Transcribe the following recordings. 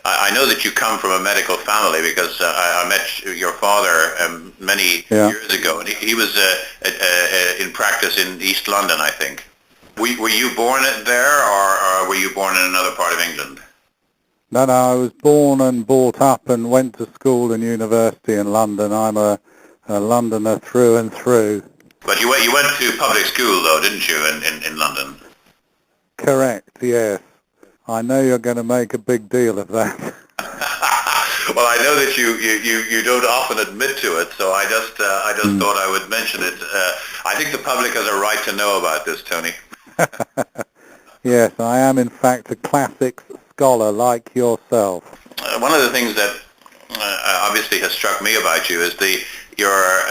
I know that you come from a medical family because I met your father many years ago, and he was in practice in East London, I think. Were you born there, or were you born in another part of England? No, I was born and brought up and went to school and university in London. I'm a Londoner through and through. But you went to public school, though, didn't you, in London? Correct, yes. I know you're going to make a big deal of that. Well, I know that you don't often admit to it, so I just thought I would mention it. I think the public has a right to know about this, Tony. Yes, I am in fact a classics scholar like yourself. One of the things that obviously has struck me about you is your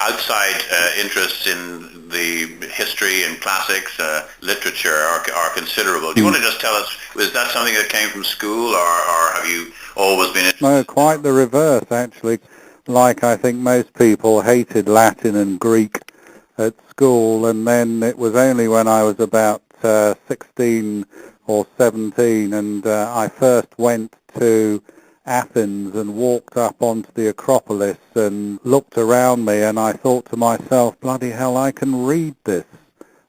outside interests in the history and classics literature are considerable. Do you want to just tell us, is that something that came from school, or have you always been interested? No, quite the reverse, actually. Like I think most people, hated Latin and Greek at school, and then it was only when I was about 16 or 17 and I first went to Athens and walked up onto the Acropolis and looked around me, and I thought to myself, bloody hell, I can read this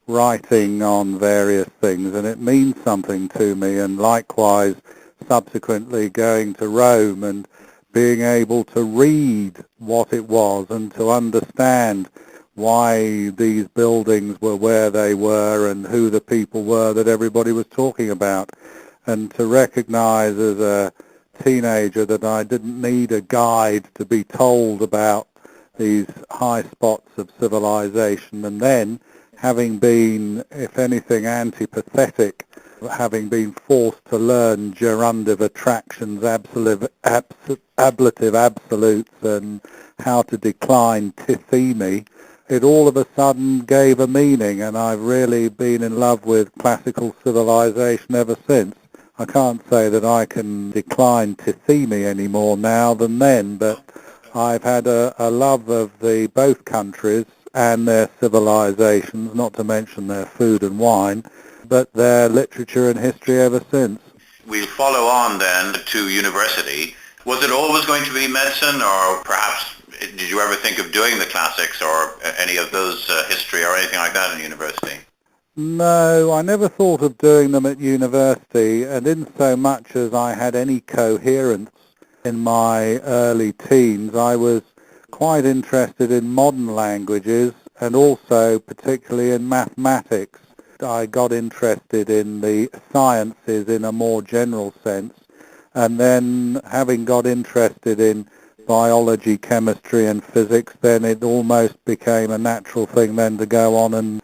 writing on various things and it means something to me. And likewise, subsequently going to Rome and being able to read what it was and to understand why these buildings were where they were and who the people were that everybody was talking about, and to recognize as a teenager that I didn't need a guide to be told about these high spots of civilization. And then, having been, if anything, antipathetic, having been forced to learn gerundive attractions, ablative absolutes, and how to decline tithemi, it all of a sudden gave a meaning, and I've really been in love with classical civilization ever since. I can't say that I can decline tithemi any more now than then, but I've had a love of both countries and their civilizations, not to mention their food and wine, but their literature and history ever since. We'll follow on then to university. Was it always going to be medicine, or perhaps did you ever think of doing the classics or any of those history or anything like that in university? No, I never thought of doing them at university, and in so much as I had any coherence in my early teens, I was quite interested in modern languages and also particularly in mathematics. I got interested in the sciences in a more general sense, and then having got interested in biology, chemistry and physics, then it almost became a natural thing then to go on and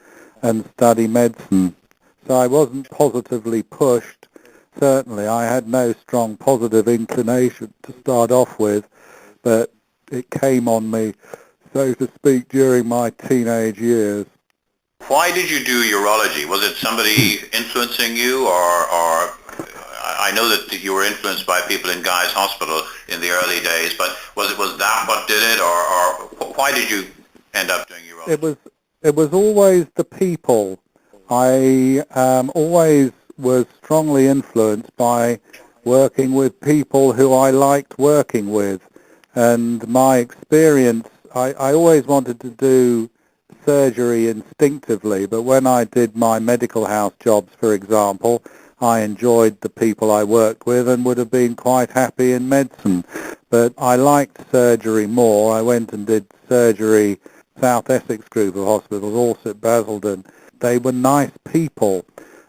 study medicine. So I wasn't positively pushed. Certainly I had no strong positive inclination to start off with, but it came on me, so to speak, during my teenage years. Why did you do urology? Was it somebody influencing you, or I know that you were influenced by people in Guy's Hospital in the early days, but was that what did it, or why did you end up doing urology? It was always the people. I always was strongly influenced by working with people who I liked working with, and my experience, I always wanted to do surgery instinctively, but when I did my medical house jobs, for example, I enjoyed the people I worked with and would have been quite happy in medicine. But I liked surgery more. I went and did surgery, South Essex group of hospitals, also at Basildon. They were nice people.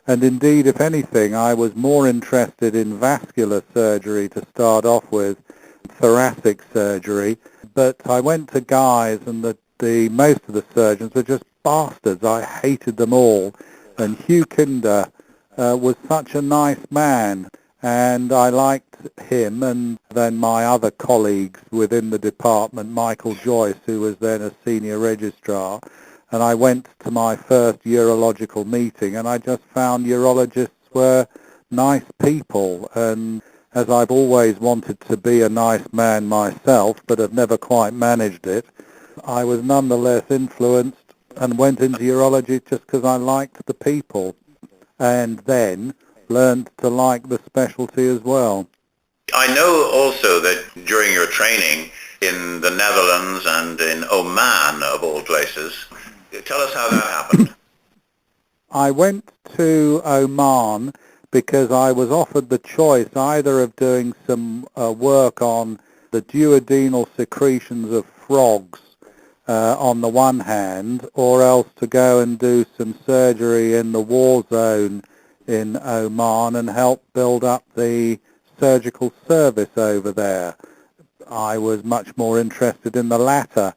And indeed, if anything, I was more interested in vascular surgery to start off with, thoracic surgery. But I went to Guy's, and the most of the surgeons were just bastards. I hated them all. And Hugh Kinder was such a nice man, and I liked him. And then my other colleagues within the department, Michael Joyce, who was then a senior registrar, and I went to my first urological meeting, and I just found urologists were nice people. And as I've always wanted to be a nice man myself, but have never quite managed it, I was nonetheless influenced and went into urology just because I liked the people, and then learned to like the specialty as well. I know also that during your training in the Netherlands and in Oman, of all places, tell us how that happened. I went to Oman because I was offered the choice either of doing some work on the duodenal secretions of frogs on the one hand, or else to go and do some surgery in the war zone in Oman and help build up the surgical service over there. I was much more interested in the latter.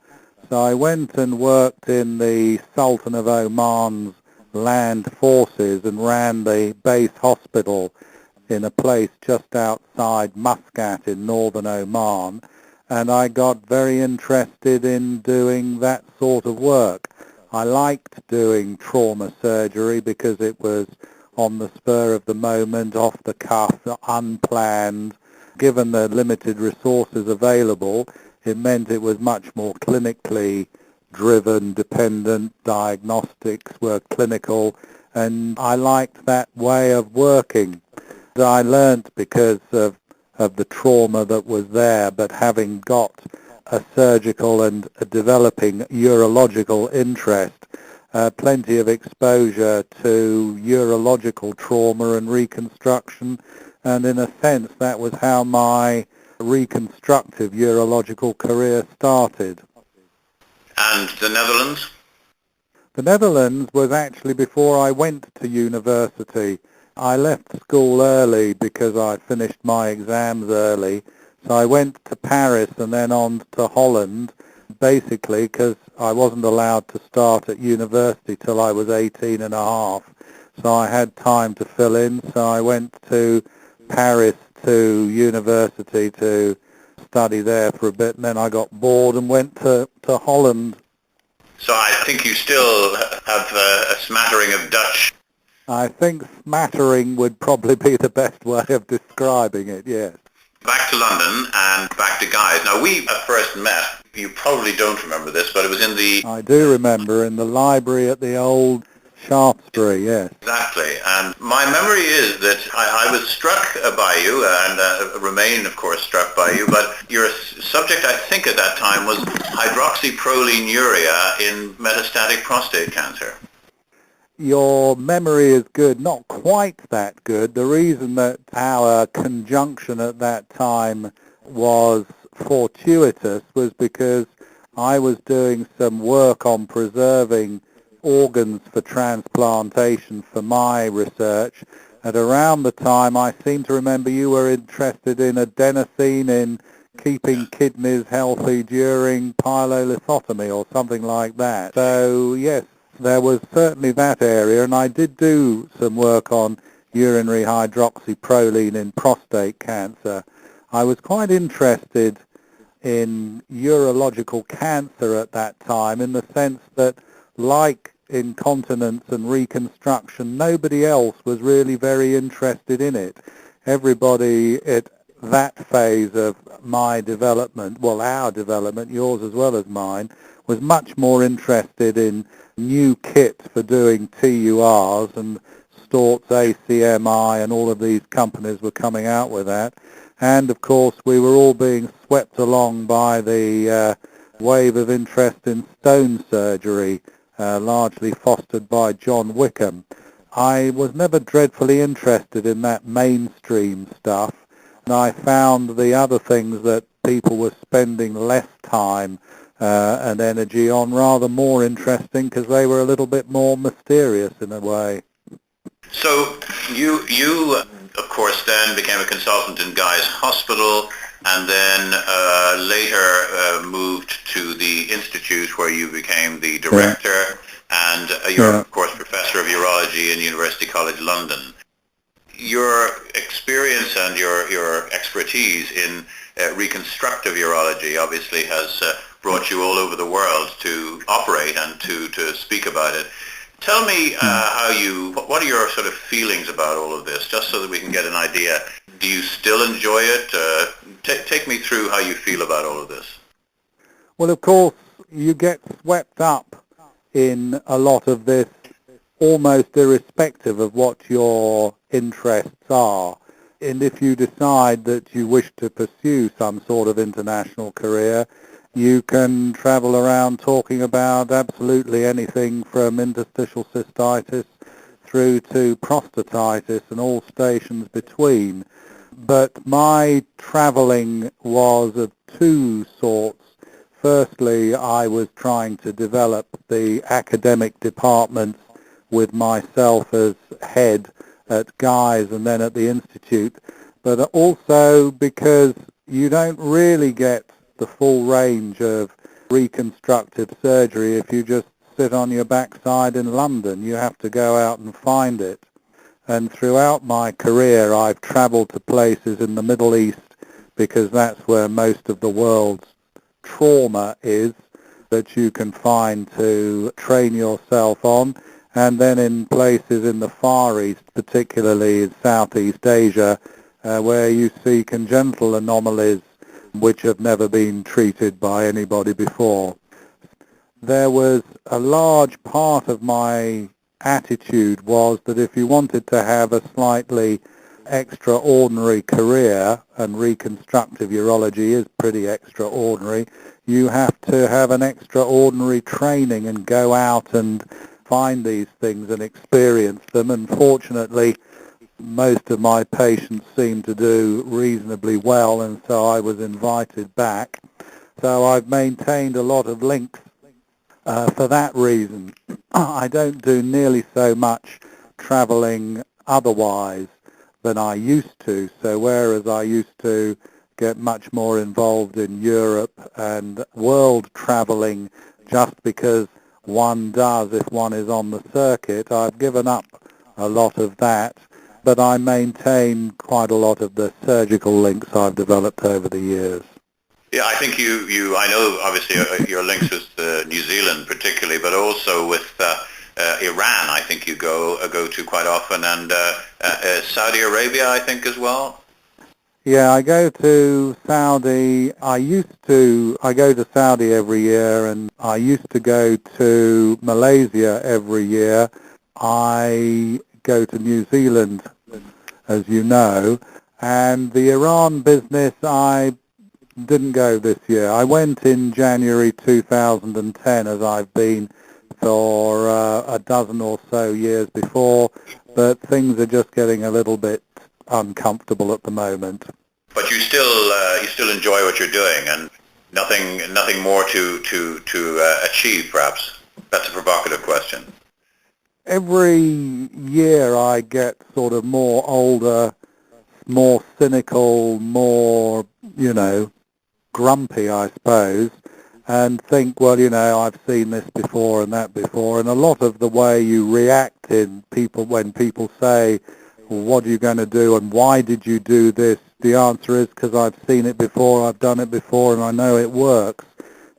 So I went and worked in the Sultan of Oman's land forces and ran the base hospital in a place just outside Muscat in northern Oman, and I got very interested in doing that sort of work. I liked doing trauma surgery because it was on the spur of the moment, off the cuff, unplanned. Given the limited resources available, it meant it was much more clinically driven, dependent, diagnostics were clinical, and I liked that way of working. I learnt because of the trauma that was there, but having got a surgical and a developing urological interest, plenty of exposure to urological trauma and reconstruction, and in a sense that was how my reconstructive urological career started. And the Netherlands? The Netherlands was actually before I went to university. I left school early because I finished my exams early. So I went to Paris and then on to Holland, basically because I wasn't allowed to start at university till I was 18 and a half. So I had time to fill in. So I went to Paris to university to study there for a bit, and then I got bored and went to Holland. So I think you still have a smattering of Dutch. I think smattering would probably be the best way of describing it, yes. Back to London and back to Guy's. Now, we first met, you probably don't remember this, but it was in the... I do remember, in the library at the old Shaftesbury, yes. Exactly. And my memory is that I was struck by you and remain, of course, struck by you, but your subject, I think, at that time was hydroxyprolinuria in metastatic prostate cancer. Your memory is good, not quite that good. The reason that our conjunction at that time was fortuitous was because I was doing some work on preserving organs for transplantation for my research. At around the time, I seem to remember you were interested in adenosine in keeping kidneys healthy during pyelolithotomy or something like that. So, yes, there was certainly that area, and I did do some work on urinary hydroxyproline in prostate cancer. I was quite interested in urological cancer at that time in the sense that, like incontinence and reconstruction, nobody else was really very interested in it. Everybody at that phase of my development, well, our development, yours as well as mine, was much more interested in new kit for doing TURs, and Stort's ACMI and all of these companies were coming out with that. And, of course, we were all being swept along by the wave of interest in stone surgery, largely fostered by John Wickham. I was never dreadfully interested in that mainstream stuff, and I found the other things that people were spending less time and energy on rather more interesting because they were a little bit more mysterious in a way. So you of course, then became a consultant in Guy's Hospital, and then later moved to the Institute where you became the director, and you're, of course, Professor of Urology in University College London. Your experience and your expertise in reconstructive urology obviously has brought you all over the world to operate and to speak about it. Tell me what are your sort of feelings about all of this, just so that we can get an idea. Do you still enjoy it? Take me through how you feel about all of this. Well, of course, you get swept up in a lot of this almost irrespective of what your interests are. And if you decide that you wish to pursue some sort of international career, you can travel around talking about absolutely anything from interstitial cystitis through to prostatitis and all stations between. But my travelling was of two sorts. Firstly, I was trying to develop the academic departments with myself as head at Guy's and then at the Institute, but also because you don't really get the full range of reconstructive surgery if you just sit on your backside in London. You have to go out and find it. And throughout my career, I've travelled to places in the Middle East because that's where most of the world's trauma is that you can find to train yourself on. And then in places in the Far East, particularly in Southeast Asia, where you see congenital anomalies which have never been treated by anybody before. There was a large part of my attitude was that if you wanted to have a slightly extraordinary career, and reconstructive urology is pretty extraordinary, you have to have an extraordinary training and go out and find these things and experience them. And fortunately, most of my patients seemed to do reasonably well, and so I was invited back. So I've maintained a lot of links for that reason. I don't do nearly so much travelling otherwise than I used to. So whereas I used to get much more involved in Europe and world travelling just because one does if one is on the circuit, I've given up a lot of that, but I maintain quite a lot of the surgical links I've developed over the years. Yeah, I think I know obviously your links with New Zealand particularly, but also with Iran, I think you go to quite often, and Saudi Arabia, I think, as well. Yeah, I go to Saudi. I go to Saudi every year, and I used to go to Malaysia every year. I go to New Zealand, as you know, and the Iran business, I didn't go this year. I went in January 2010, as I've been for a dozen or so years before, but things are just getting a little bit uncomfortable at the moment. But you still enjoy what you're doing, and nothing more to achieve, perhaps. That's a provocative question. Every year I get sort of more older, more cynical, more, grumpy, I suppose, and think, well, I've seen this before and that before, and a lot of the way you react when people say, well, what are you going to do and why did you do this? The answer is because I've seen it before, I've done it before, and I know it works.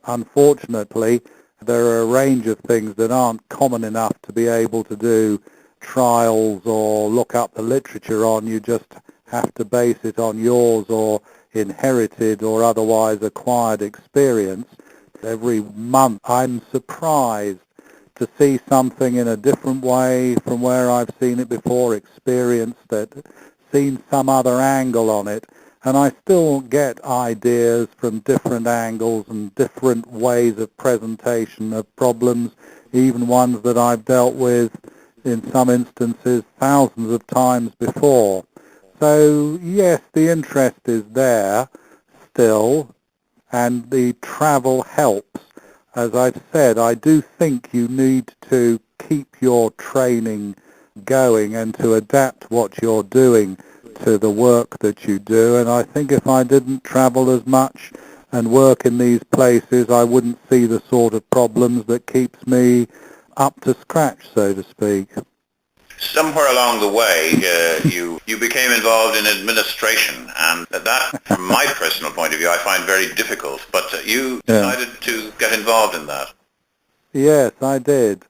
Unfortunately, there are a range of things that aren't common enough to be able to do trials or look up the literature on. You just have to base it on yours or inherited or otherwise acquired experience. Every month I'm surprised to see something in a different way from where I've seen it before, experienced it, seen some other angle on it, and I still get ideas from different angles and different ways of presentation of problems, even ones that I've dealt with in some instances thousands of times before. So yes, the interest is there still, and the travel helps. As I've said, I do think you need to keep your training going and to adapt what you're doing to the work that you do. And I think if I didn't travel as much and work in these places, I wouldn't see the sort of problems that keeps me up to scratch, so to speak. Somewhere along the way, you became involved in administration, and that, from my personal point of view, I find very difficult. But you decided to get involved in that. Yes, I did.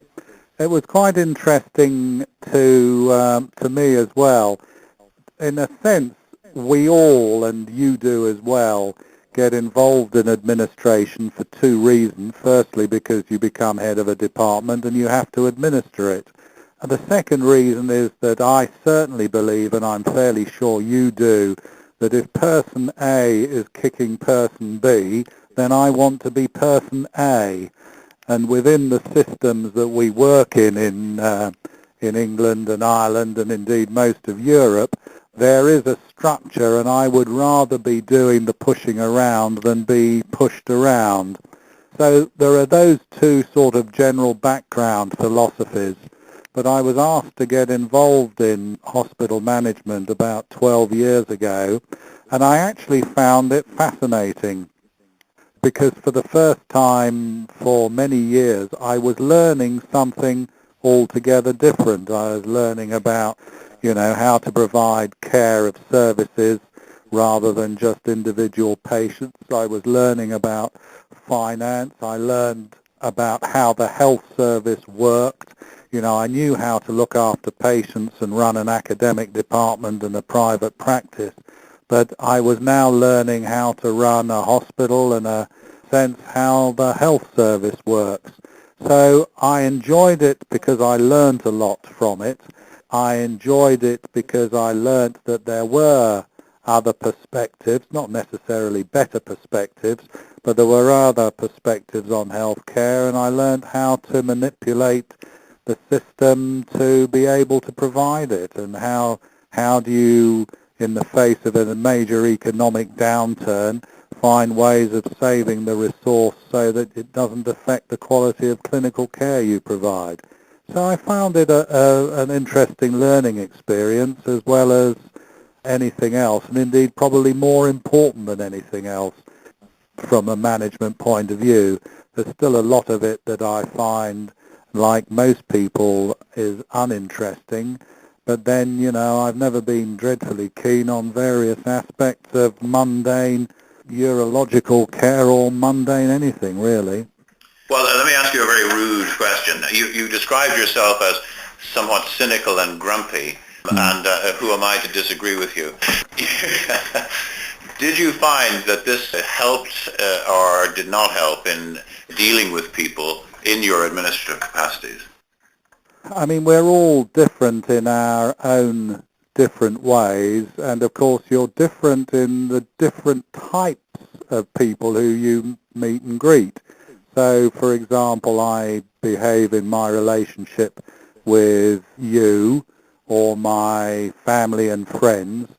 It was quite interesting to me as well. In a sense, we all, and you do as well, get involved in administration for two reasons. Firstly, because you become head of a department and you have to administer it. the second reason is that I certainly believe, and I'm fairly sure you do, that if person A is kicking person B, then I want to be person A. And within the systems that we work in England and Ireland and indeed most of Europe, there is a structure, and I would rather be doing the pushing around than be pushed around. So there are those two sort of general background philosophies. But I was asked to get involved in hospital management about 12 years ago, and I actually found it fascinating, because for the first time for many years I was learning something altogether different. I was learning about, how to provide care of services rather than just individual patients. I was learning about finance. I learned about how the health service worked. I knew how to look after patients and run an academic department and a private practice, but I was now learning how to run a hospital and a sense how the health service works. So I enjoyed it because I learned a lot from it. I enjoyed it because I learned that there were other perspectives, not necessarily better perspectives, but there were other perspectives on healthcare, and I learned how to manipulate the system to be able to provide it, and how do you, in the face of a major economic downturn, find ways of saving the resource so that it doesn't affect the quality of clinical care you provide. So I found it an interesting learning experience as well as anything else, and indeed probably more important than anything else from a management point of view. There's still a lot of it that I find, like most people, is uninteresting, but then, I've never been dreadfully keen on various aspects of mundane urological care or mundane anything, really. Well, let me ask you a very rude question. You described yourself as somewhat cynical and grumpy, and who am I to disagree with you? Did you find that this helped or did not help in dealing with people in your administrative capacities? I mean, we're all different in our own different ways, and of course you're different in the different types of people who you meet and greet. So, for example, I behave in my relationship with you or my family and friends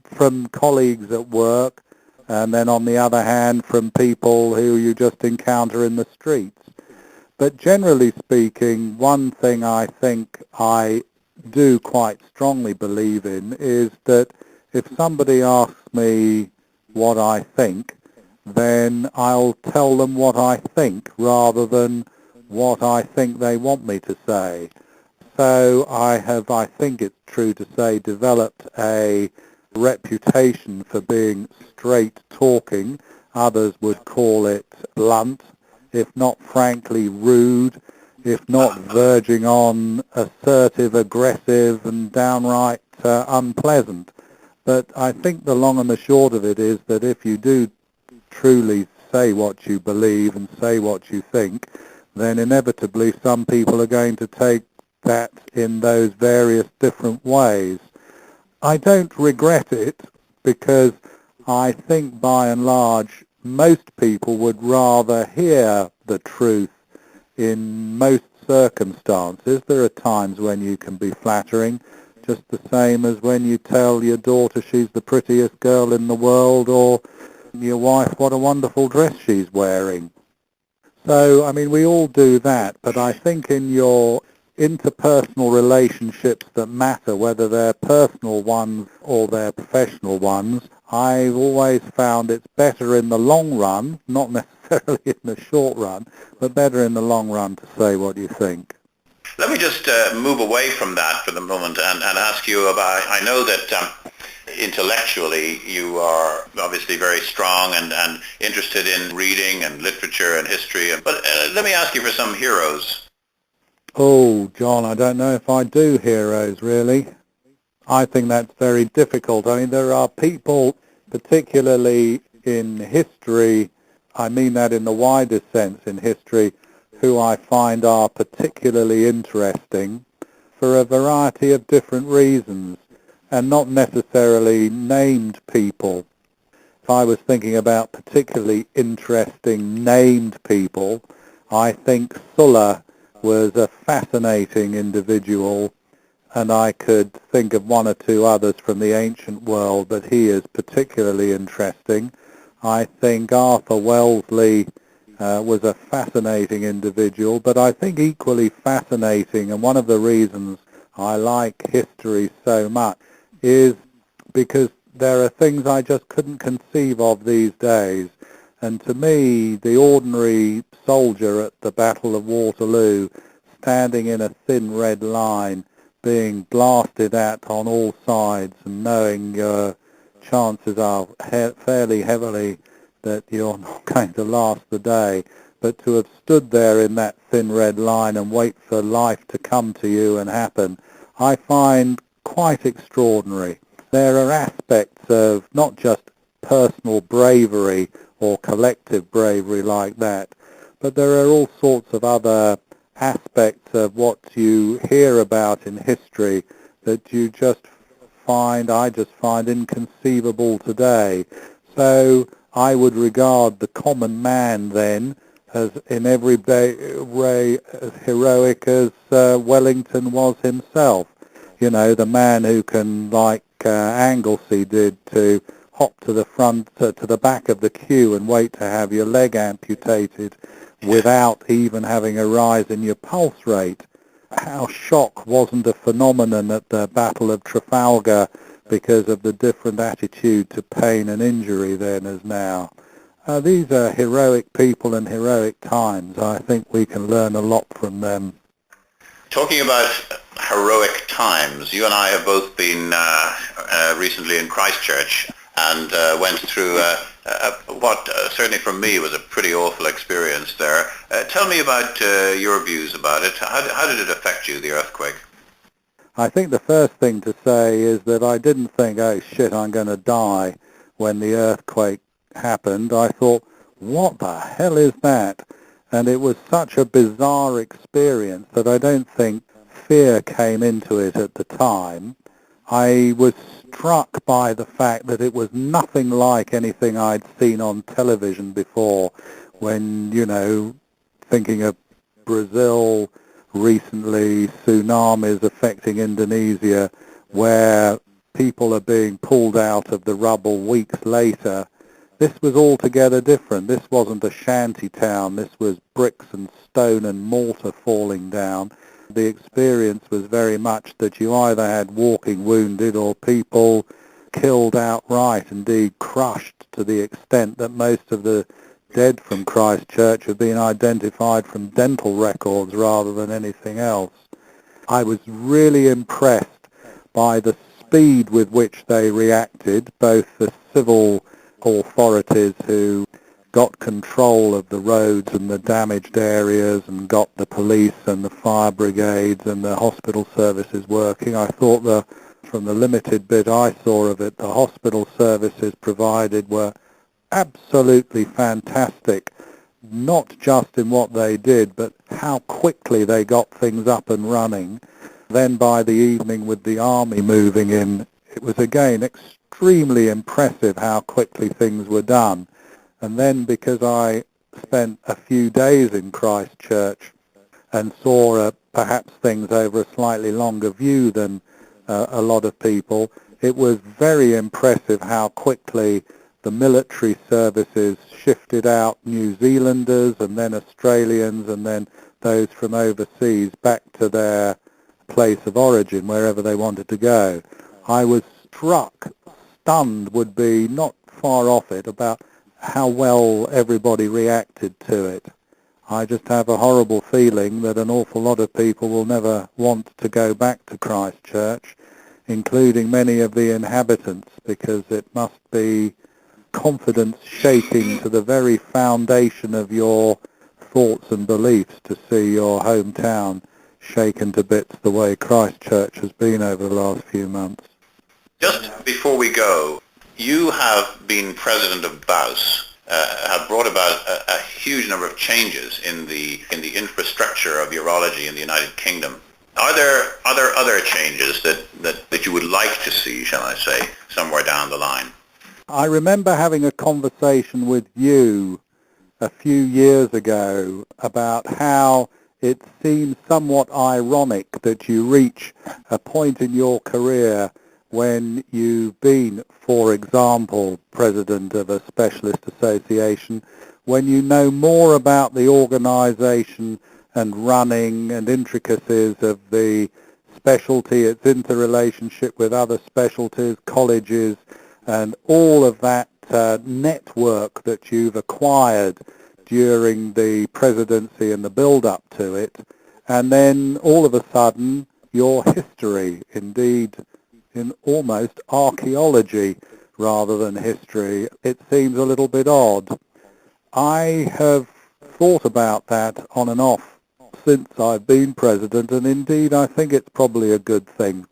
from colleagues at work, and then on the other hand from people who you just encounter in the streets. But generally speaking, one thing I think I do quite strongly believe in is that if somebody asks me what I think, then I'll tell them what I think rather than what I think they want me to say. So I have, I think it's true to say, developed a reputation for being straight talking. Others would call it blunt, if not frankly rude, if not verging on assertive, aggressive, and downright unpleasant. But I think the long and the short of it is that if you do truly say what you believe and say what you think, then inevitably some people are going to take that in those various different ways. I don't regret it, because I think by and large most people would rather hear the truth in most circumstances. There are times when you can be flattering, just the same as when you tell your daughter she's the prettiest girl in the world, or your wife what a wonderful dress she's wearing. So, I mean, we all do that, but I think in your interpersonal relationships that matter, whether they're personal ones or they're professional ones, I've always found it's better in the long run, not necessarily in the short run, but better in the long run to say what you think. Let me just move away from that for the moment and ask you about, I know that intellectually you are obviously very strong and interested in reading and literature and history, but let me ask you for some heroes. Oh, John, I don't know if I do heroes, really. I think that's very difficult. I mean, there are people, particularly in history, I mean that in the widest sense in history, who I find are particularly interesting. for a variety of different reasons, and not necessarily named people. If I was thinking about particularly interesting named people, I think Sulla was a fascinating individual, and I could think of one or two others from the ancient world, but he is particularly interesting. I think Arthur Wellesley was a fascinating individual, but I think equally fascinating, and one of the reasons I like history so much is because there are things I just couldn't conceive of these days. And to me, the ordinary soldier at the Battle of Waterloo, standing in a thin red line, being blasted at on all sides and knowing your chances are fairly heavily that you're not going to last the day, but to have stood there in that thin red line and wait for life to come to you and happen, I find quite extraordinary. There are aspects of not just personal bravery or collective bravery like that, but there are all sorts of other aspects of what you hear about in history that you just I just find inconceivable today. So I would regard the common man then as in every way as heroic as Wellington was himself. You know, the man who can, like Anglesey did, to hop to the front, to the back of the queue and wait to have your leg amputated without even having a rise in your pulse rate. How shock wasn't a phenomenon at the Battle of Trafalgar because of the different attitude to pain and injury then as now. These are heroic people and heroic times. I think we can learn a lot from them. Talking about heroic times, you and I have both been recently in Christchurch and went through what certainly for me was a pretty awful experience there. Tell me about your views about it. How did it affect you, the earthquake? I think the first thing to say is that I didn't think, oh shit, I'm going to die when the earthquake happened. I thought, what the hell is that? And it was such a bizarre experience that I don't think fear came into it at the time. I was struck by the fact that it was nothing like anything I'd seen on television before when, you know, thinking of Brazil recently, tsunamis affecting Indonesia, where people are being pulled out of the rubble weeks later. This was altogether different. This wasn't a shanty town. This was bricks and stone and mortar falling down. The experience was very much that you either had walking wounded or people killed outright, indeed crushed to the extent that most of the dead from Christchurch have been identified from dental records rather than anything else. I was really impressed by the speed with which they reacted, both the civil authorities who got control of the roads and the damaged areas and got the police and the fire brigades and the hospital services working. I thought from the limited bit I saw of it, the hospital services provided were absolutely fantastic, not just in what they did, but how quickly they got things up and running. Then by the evening with the army moving in, it was again extremely impressive how quickly things were done. And then because I spent a few days in Christchurch and saw perhaps things over a slightly longer view than a lot of people, it was very impressive how quickly the military services shifted out New Zealanders and then Australians and then those from overseas back to their place of origin, wherever they wanted to go. I was struck, stunned would be not far off it, about how well everybody reacted to it. I just have a horrible feeling that an awful lot of people will never want to go back to Christchurch, including many of the inhabitants, because it must be confidence shaking to the very foundation of your thoughts and beliefs to see your hometown shaken to bits the way Christchurch has been over the last few months. Just before we go, you have been president of BAUS, have brought about a huge number of changes in the infrastructure of urology in the United Kingdom. Are there other changes that you would like to see, shall I say, somewhere down the line? I remember having a conversation with you a few years ago about how it seems somewhat ironic that you reach a point in your career when you've been, for example, president of a specialist association, when you know more about the organisation and running and intricacies of the specialty, its interrelationship with other specialties, colleges, and all of that network that you've acquired during the presidency and the build-up to it, and then all of a sudden your history, indeed in almost archaeology rather than history, it seems a little bit odd. I have thought about that on and off since I've been president, and indeed I think it's probably a good thing.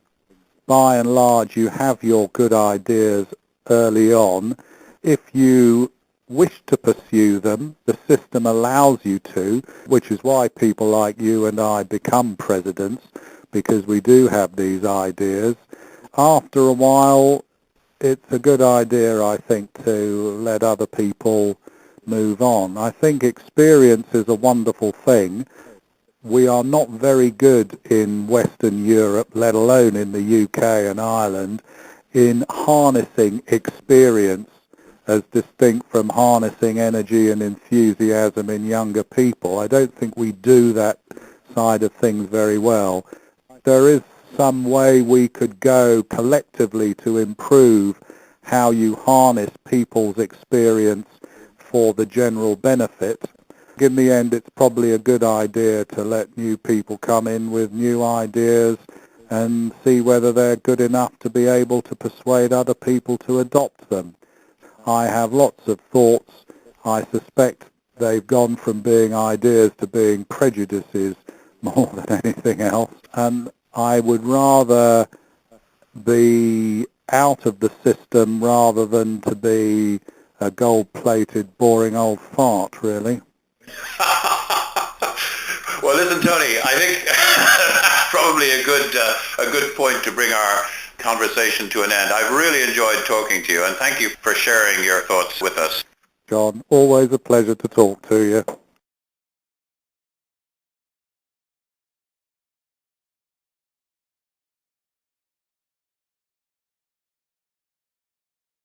By and large, you have your good ideas early on. If you wish to pursue them, the system allows you to, which is why people like you and I become presidents, because we do have these ideas. After a while, it's a good idea, I think, to let other people move on. I think experience is a wonderful thing. We are not very good in Western Europe, let alone in the UK and Ireland, in harnessing experience as distinct from harnessing energy and enthusiasm in younger people. I don't think we do that side of things very well. There is some way we could go collectively to improve how you harness people's experience for the general benefit. In the end, it's probably a good idea to let new people come in with new ideas and see whether they're good enough to be able to persuade other people to adopt them. I have lots of thoughts. I suspect they've gone from being ideas to being prejudices more than anything else. And I would rather be out of the system rather than to be a gold-plated, boring old fart, really. Well, listen, Tony, I think that's probably a good point to bring our conversation to an end. I've really enjoyed talking to you, and thank you for sharing your thoughts with us. John, always a pleasure to talk to you.